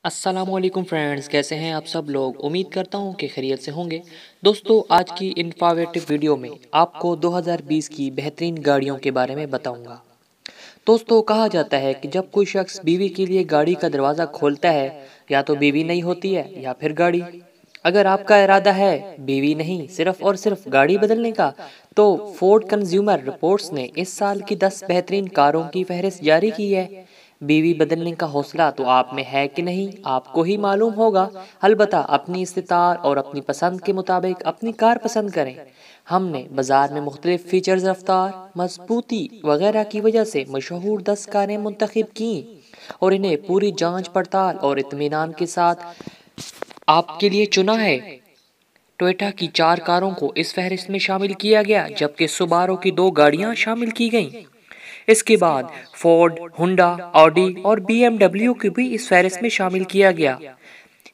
السلام علیکم فرینڈز، کیسے ہیں آپ سب لوگ؟ امید کرتا ہوں کہ خیریت سے ہوں گے۔ دوستو، آج کی انفارمیٹیو ویڈیو میں آپ کو 2020 کی بہترین گاڑیوں کے بارے میں بتاؤں گا۔ دوستو، کہا جاتا ہے کہ جب کوئی شخص بیوی کے لیے گاڑی کا دروازہ کھولتا ہے، یا تو بیوی نہیں ہوتی ہے یا پھر گاڑی۔ اگر آپ کا ارادہ ہے بیوی نہیں، صرف اور صرف گاڑی بدلنے کا، تو فورڈ کنزیومر رپورٹس نے اس سال کی 10 بہترین کاروں کی فہرست جاری کی ہے۔ بیوی بدلنے کا حوصلہ تو آپ میں ہے کہ نہیں، آپ کو ہی معلوم ہوگا۔ البتہ اپنی استطاعت اور اپنی پسند کے مطابق اپنی کار پسند کریں۔ ہم نے بازار میں مختلف فیچرز، رفتار، مضبوطی وغیرہ کی وجہ سے مشہور 10 کاریں منتخب کیں اور انہیں پوری جانچ پڑتال اور اطمینان کے ساتھ آپ کے لیے چنا ہے۔ ٹویوٹا کی 4 کاروں کو اس فہرست میں شامل کیا گیا، جبکہ سبارو کی 2 گاڑیاں شامل کی گئیں۔ اس کے بعد فورڈ، ہونڈا، آڈی اور بی ایم ڈبلیو کو بھی اس فہرست میں شامل کیا گیا۔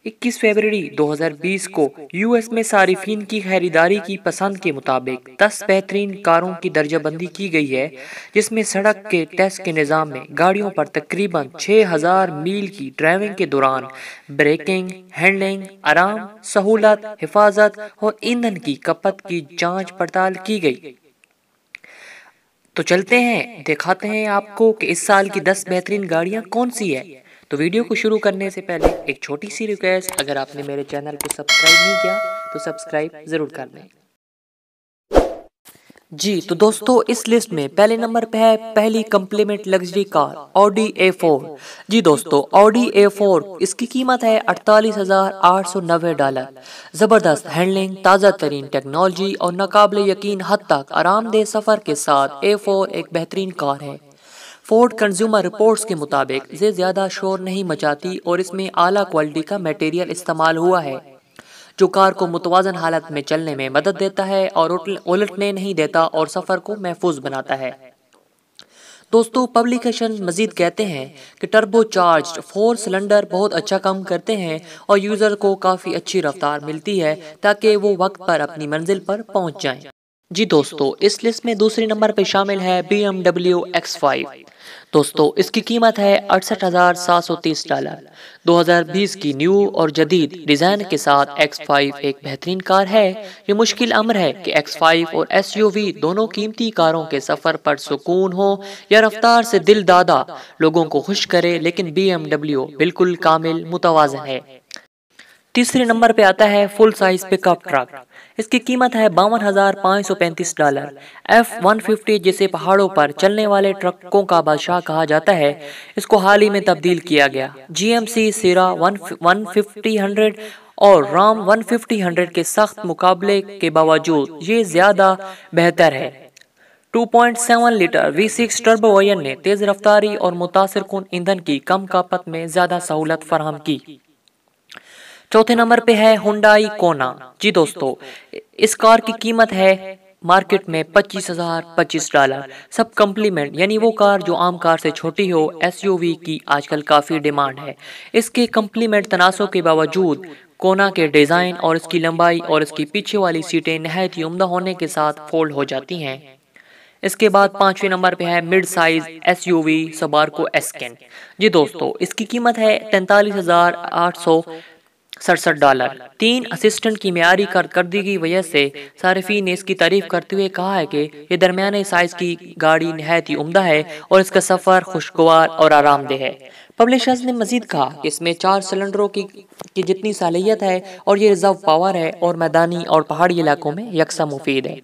21 فروری 2020 کو یو ایس میں صارفین کی خریداری کی پسند کے مطابق 10 بہترین کاروں کی درجہ بندی کی گئی ہے، جس میں سڑک کے ٹیسٹ کے نظام میں گاڑیوں پر تقریباً 6000 میل کی ڈرائیونگ کے دوران بریکنگ، ہینڈلنگ، آرام، سہولت، حفاظت اور ایندھن کی کھپت کی جانچ پڑتال کی گئی۔ تو چلتے ہیں، دکھاتے ہیں آپ کو کہ اس سال کی 10 بہترین گاڑیاں کون سی ہیں۔ تو ویڈیو کو شروع کرنے سے پہلے ایک چھوٹی سی ریکویسٹ، اگر آپ نے میرے چینل کو سبسکرائب نہیں کیا تو سبسکرائب ضرور کر دیں۔ جی تو دوستو، اس لسٹ میں پہلے نمبر پہ ہے پہلی کمپلیمنٹ لگژری کار آڈی A4۔ جی دوستو، آڈی A4 اس کی قیمت ہے $48,890۔ زبردست ہینڈلنگ، تازہ ترین ٹیکنالوجی اور ناقابل یقین حد تک آرام دہ سفر کے ساتھ A4 ایک بہترین کار ہے۔ فورڈ کنزیومر رپورٹس کے مطابق یہ زیادہ شور نہیں مچاتی اور اس میں اعلیٰ کوالٹی کا میٹیریل استعمال ہوا ہے، جو کار کو متوازن حالت میں چلنے میں مدد دیتا ہے اور الٹنے نہیں دیتا اور سفر کو محفوظ بناتا ہے۔ دوستو، پبلیکیشن مزید کہتے ہیں کہ ٹربو چارجڈ 4 سلنڈر بہت اچھا کام کرتے ہیں اور یوزر کو کافی اچھی رفتار ملتی ہے تاکہ وہ وقت پر اپنی منزل پر پہنچ جائیں۔ جی دوستو، اس لسٹ میں دوسری نمبر پہ شامل ہے BMW X5۔ دوستو، اس کی قیمت ہے $68,730۔ 2020 کی نیو اور جدید ڈیزائن کے ساتھ X5 ایک بہترین کار ہے۔ یہ مشکل امر ہے کہ X5 اور SUV دونوں قیمتی کاروں کے سفر پر سکون ہو یا رفتار سے دل دادا لوگوں کو خوش کرے، لیکن BMW بالکل کامل متوازن ہے۔ تیسرے نمبر پہ آتا ہے فل سائز پک اپ ٹرک۔ اس کی قیمت ہے $52,535۔ F-150 جسے پہاڑوں پر چلنے والے ٹرکوں کا بادشاہ کہا جاتا ہے، اس کو حال ہی میں تبدیل کیا گیا۔ GMC سیرا 150 اور رام 150 کے سخت مقابلے کے باوجود یہ زیادہ بہتر ہے۔ 2.7 لیٹر V6 ٹربو انجن نے تیز رفتاری اور متاثر کن ایندھن کی کم کھپت میں زیادہ سہولت فراہم کی۔ چوتھے نمبر پہ ہے ہنڈائی کونا۔ جی دوستو، اس کار کی قیمت ہے مارکیٹ میں $25,025۔ سب کمپلیمنٹ یعنی وہ کار جو عام کار سے چھوٹی ہو، SUV کی آج کل کافی ڈیمانڈ ہے۔ اس کے کمپلیمنٹ تناسب کے باوجود کونا کے ڈیزائن اور اس کی لمبائی اور اس کی پیچھے والی سیٹیں نہایت ہی عمدہ ہونے کے ساتھ فولڈ ہو جاتی ہیں۔ اس کے بعد 5ویں نمبر پہ ہے مڈ سائز SUV سبارو ایسکین۔ جی دوستو، اس کی قیمت ہے $43,867۔ 3 اسسٹنٹ کی معیاری کارکردگی کی وجہ سے صارفین نے اس کی تعریف کرتے ہوئے کہا ہے کہ یہ درمیانے سائز کی گاڑی نہایت ہی عمدہ ہے اور اس کا سفر خوشگوار اور آرام دہ ہے۔ پبلشرز نے مزید کہا کہ اس میں 4 سلنڈروں کی جتنی صلاحیت ہے اور یہ ریزرو پاور ہے اور میدانی اور پہاڑی علاقوں میں یکساں مفید ہے۔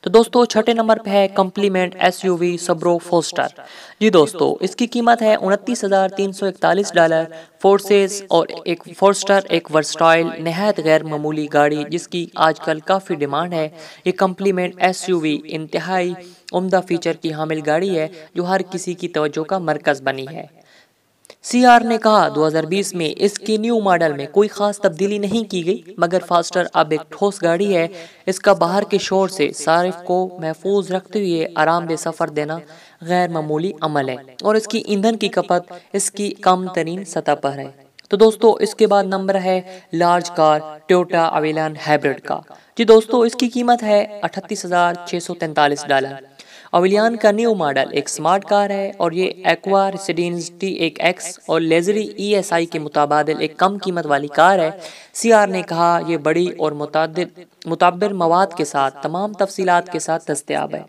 تو دوستو، چھٹے نمبر پہ ہے کمپلیمنٹ SUV سبرو فورسٹر۔ جی دوستو، اس کی قیمت ہے $29,341۔ فورسٹر ایک ورسٹائل نہایت غیر معمولی گاڑی جس کی آج کل کافی ڈیمانڈ ہے۔ یہ کمپلیمنٹ SUV انتہائی عمدہ فیچر کی حامل گاڑی ہے جو ہر کسی کی توجہ کا مرکز بنی ہے۔ CR نے کہا 2020 میں اس کی نیو ماڈل میں کوئی خاص تبدیلی نہیں کی گئی، مگر فاسٹر اب ایک ٹھوس گاڑی ہے۔ اس کا باہر کے شور سے صارف کو محفوظ رکھتے ہوئے آرام دہ سفر دینا غیر معمولی عمل ہے اور اس کی ایندھن کی کھپت اس کی کم ترین سطح پر ہے۔ تو دوستو، اس کے بعد نمبر ہے لارج کار ٹویوٹا اویلان ہائبرڈ کا۔ جی دوستو، اس کی قیمت ہے $38,643۔ اویلیان کا نیو ماڈل ایک سمارٹ کار ہے اور یہ ایکوا ریسیڈینز T1X اور لیزری ESI کے متبادل ایک کم قیمت والی کار ہے۔ CR نے کہا یہ بڑی اور متعدد مواد کے ساتھ تمام تفصیلات کے ساتھ دستیاب ہے۔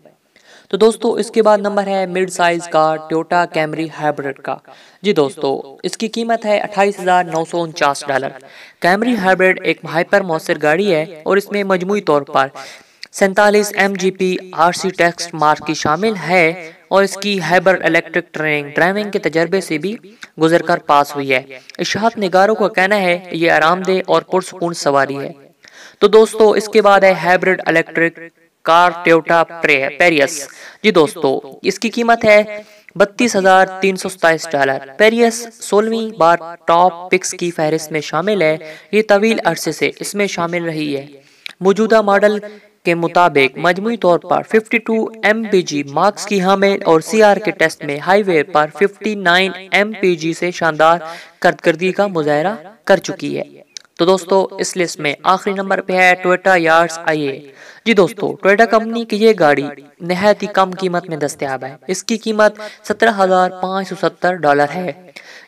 تو دوستو اس کے بعد نمبر ہے مڈ سائز کار ٹویوٹا کیمری ہائبرڈ کا۔ جی دوستو اس کی قیمت ہے $28,949۔ کیمری ہائبرڈ ایک ہائپر مؤثر گاڑی ہے اور اس میں مجموعی طور پر 47 MGP RC ٹیکسٹ مارک کی شامل ہے اور اس کی ہائبرڈ الیکٹرک ڈرائیونگ کے تجربے سے بھی گزر کر پاس ہوئی ہے۔ اشاعت نگاروں کا کہنا ہے یہ آرام دہ اور پرسکون سواری ہے۔ تو دوستو اس کے بعد ہے hybrid electric car Toyota Prius. جی دوستو اس کی قیمت ہے $32,327۔ پیریس 16ویں بار ٹاپ پکس کی فہرست میں شامل ہے۔ یہ طویل عرصے سے اس میں شامل رہی ہے۔ موجودہ ماڈل کے مطابق مجموعی طور پر 52 MPG مارکس کی حامل اور CR کے ٹیسٹ میں ہائی وے پر 59 MPG سے شاندار کارکردگی کا مظاہرہ کر چکی ہے۔ تو دوستو اس لسٹ میں آخری نمبر پہ ہے ٹویوٹا یارڈز IA۔ جی دوستو ٹویوٹا کمپنی کی یہ گاڑی نہایت ہی کم قیمت میں دستیاب ہے۔ اس کی قیمت $17,570 ہے۔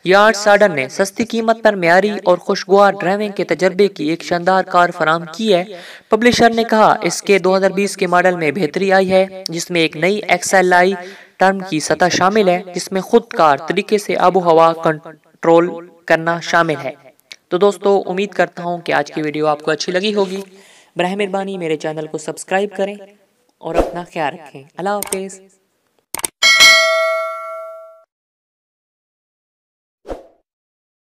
یارڈ ساڈن نے سستی قیمت پر معیاری اور خوشگوار ڈرائیونگ کے تجربے کی ایک شاندار کار فراہم کی ہے۔ پبلشر نے کہا اس کے 2020 کے ماڈل میں بہتری آئی ہے جس میں ایک نئی XLI ٹرم کی سطح شامل ہے جس میں خود کار طریقے سے آب و ہوا کنٹرول کرنا شامل ہے۔ تو دوستو امید کرتا ہوں کہ آج کی ویڈیو آپ کو اچھی لگی ہوگی۔ براہ مہربانی میرے چینل کو سبسکرائب کریں اور اپنا خیال رکھیں۔ اللہ حافظ۔